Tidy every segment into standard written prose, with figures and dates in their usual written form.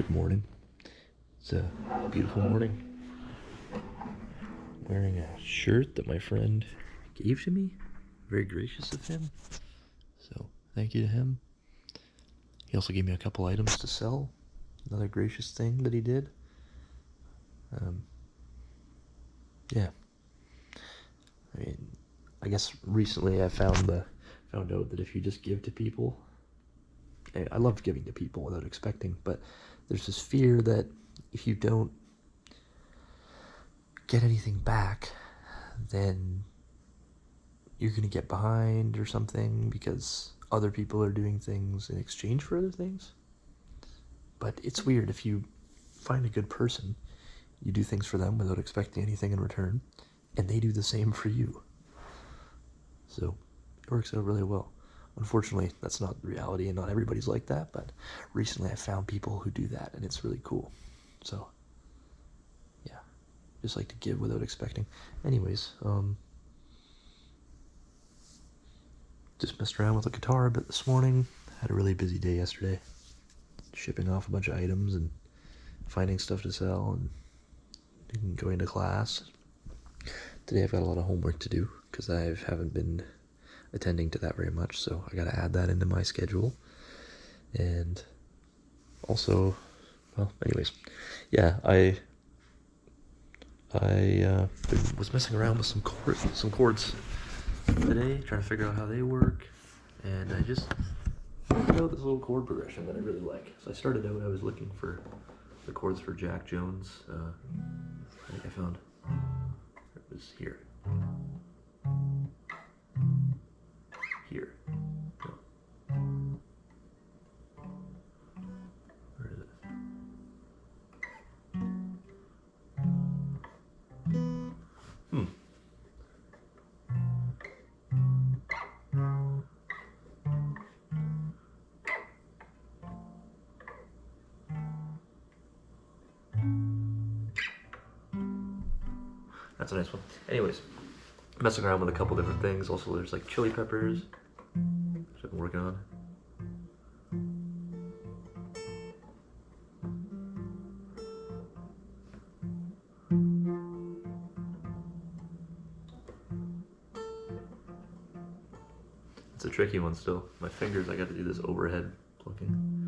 Good morning. It's a beautiful morning. I'm wearing a shirt that my friend gave to me. Very gracious of him. So thank you to him. He also gave me a couple items to sell. Another gracious thing that he did. Yeah. I mean, I guess recently I found out that if you just give to people, I love giving to people without expecting, but there's this fear that if you don't get anything back, then you're going to get behind or something because other people are doing things in exchange for other things. But it's weird, if you find a good person, you do things for them without expecting anything in return, and they do the same for you. So it works out really well. Unfortunately, that's not reality, and not everybody's like that, but recently I found people who do that, and it's really cool. So, yeah, just like to give without expecting. Anyways, just messed around with the guitar a bit this morning. Had a really busy day yesterday, shipping off a bunch of items and finding stuff to sell and going to class. Today I've got a lot of homework to do because I haven't been attending to that very much, so I gotta add that into my schedule. And also, well, anyways, yeah, I was messing around with some chords today, trying to figure out how they work, and I just figured out this little chord progression that I really like. So I started out, I was looking for the chords for Jack Jones. I think I found it was here. Here. No. Where is it? That's a nice one. Anyways, messing around with a couple different things. Also, there's like chili peppers, which I've been working on. It's a tricky one still. My fingers, I got to do this overhead plucking.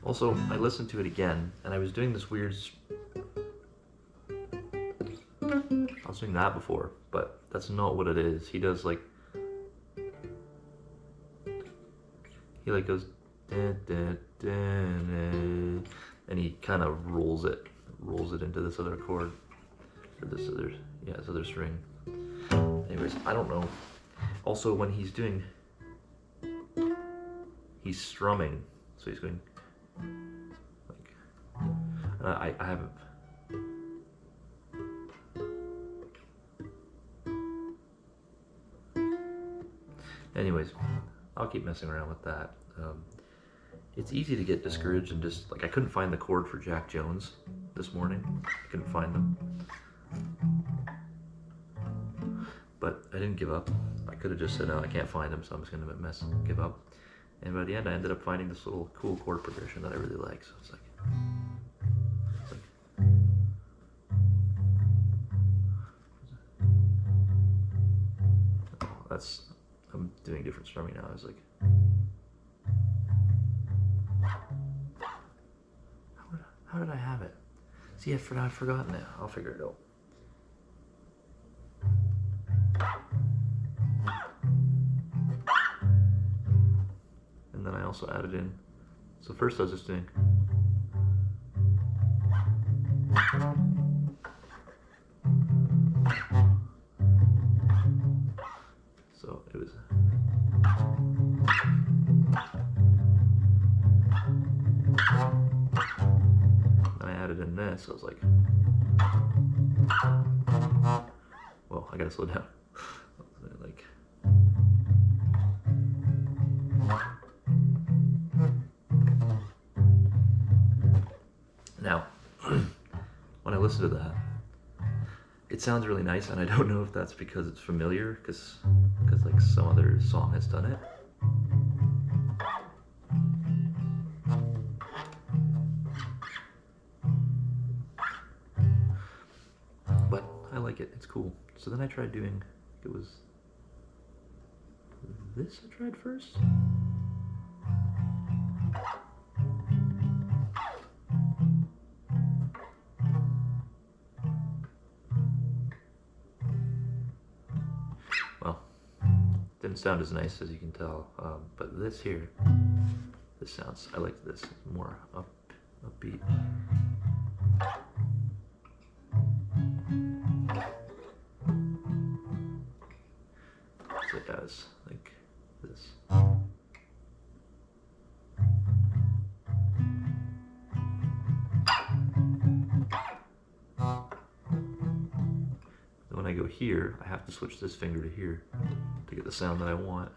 Also, I listened to it again, and I was doing this weird... I was doing that before, but that's not what it is. He does like... He like goes... And he kind of rolls it into this other chord. Or this other string. Anyways, I don't know. Also, when he's doing... He's strumming, so he's going... I haven't... Anyways, I'll keep messing around with that. It's easy to get discouraged and just, like, I couldn't find the chord for Jack Jones this morning. I couldn't find them. But I didn't give up. I could have just said, no, I can't find them, so I'm just going to give up. And by the end, I ended up finding this little cool chord progression that I really like. So it's like... I'm doing different strumming now. I was like, how did I have it? See, I've forgotten it. I'll figure it out. And then I also added in, so first I was just doing, so it was, then I added in this. I was like, well, I gotta slow down. Like, listen to that. It sounds really nice, and I don't know if that's because it's familiar, because like some other song has done it. But I like it, it's cool. So then I tried doing, it was this I tried first? Well, didn't sound as nice as you can tell, but this here, this sounds, I like this, more upbeat. So it does, like this. When I go here, I have to switch this finger to here to get the sound that I want.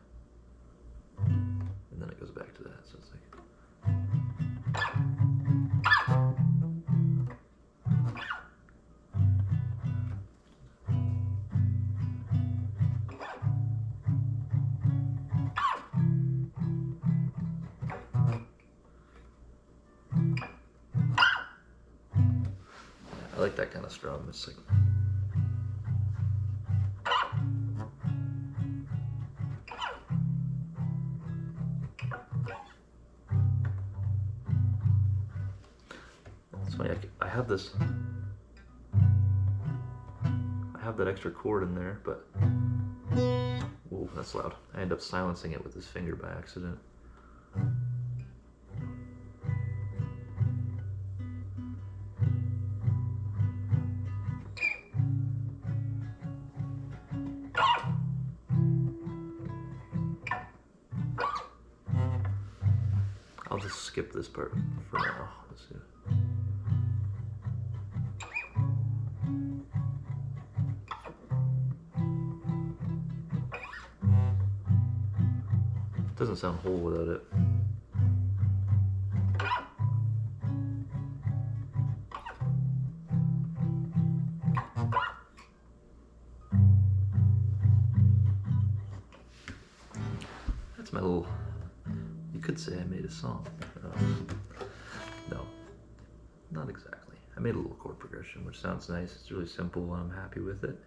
And then it goes back to that, so it's like... I like that kind of strum. It's like... It's funny, I have this... I have that extra chord in there, but... Whoa, that's loud. I end up silencing it with this finger by accident. I'll just skip this part for now. Let's see. It doesn't sound whole without it. That's my little... You could say I made a song. No, not exactly. I made a little chord progression, which sounds nice. It's really simple, and I'm happy with it.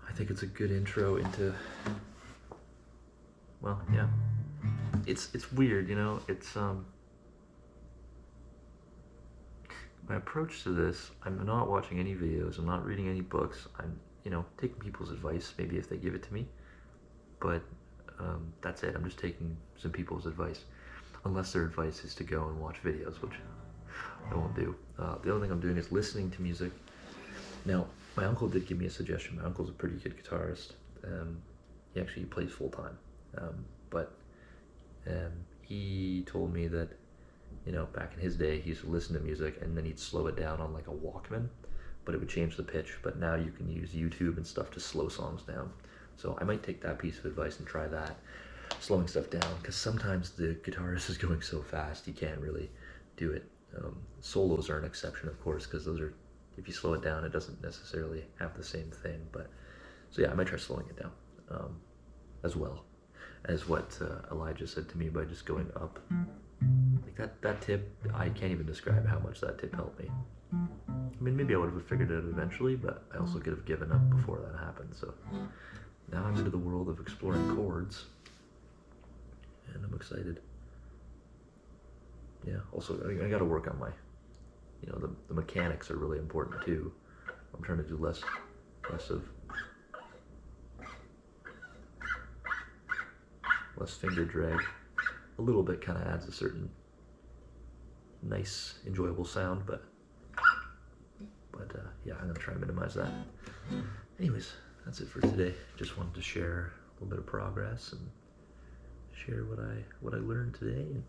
I think it's a good intro into... Well, yeah. It's weird, you know? It's, my approach to this, I'm not watching any videos, I'm not reading any books, I'm, you know, taking people's advice, maybe if they give it to me, but that's it. I'm just taking some people's advice, unless their advice is to go and watch videos, which I won't do. The only thing I'm doing is listening to music. Now, my uncle did give me a suggestion. My uncle's a pretty good guitarist. He plays full-time, but he told me that, you know, back in his day, he used to listen to music and then he'd slow it down on like a Walkman, but it would change the pitch. But now you can use YouTube and stuff to slow songs down. So I might take that piece of advice and try that, slowing stuff down, because sometimes the guitarist is going so fast you can't really do it. Solos are an exception, of course, because those are, if you slow it down, it doesn't necessarily have the same thing. But so yeah, I might try slowing it down, as well as what Elijah said to me by just going up. Like that tip, I can't even describe how much that tip helped me. I mean, maybe I would have figured it out eventually, but I also could have given up before that happened. So now I'm into the world of exploring chords, and I'm excited. Yeah, also, I gotta work on my, you know, the mechanics are really important too. I'm trying to do less finger drag. A little bit kind of adds a certain nice, enjoyable sound, but yeah, I'm gonna try and minimize that. Anyways, that's it for today. Just wanted to share a little bit of progress and share what I learned today,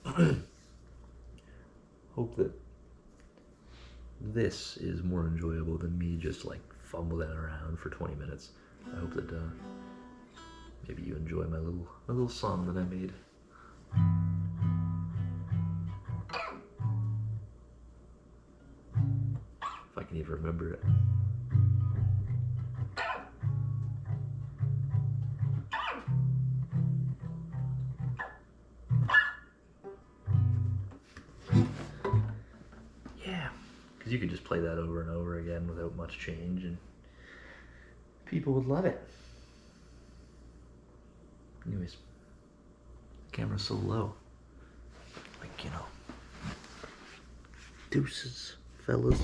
and hope that this is more enjoyable than me just like fumbling around for 20 minutes. I hope that maybe you enjoy my little song that I made. If I can even remember it. Yeah, because you could just play that over and over again without much change, and people would love it. Anyways, the camera's so low. Like, you know. Deuces, fellas.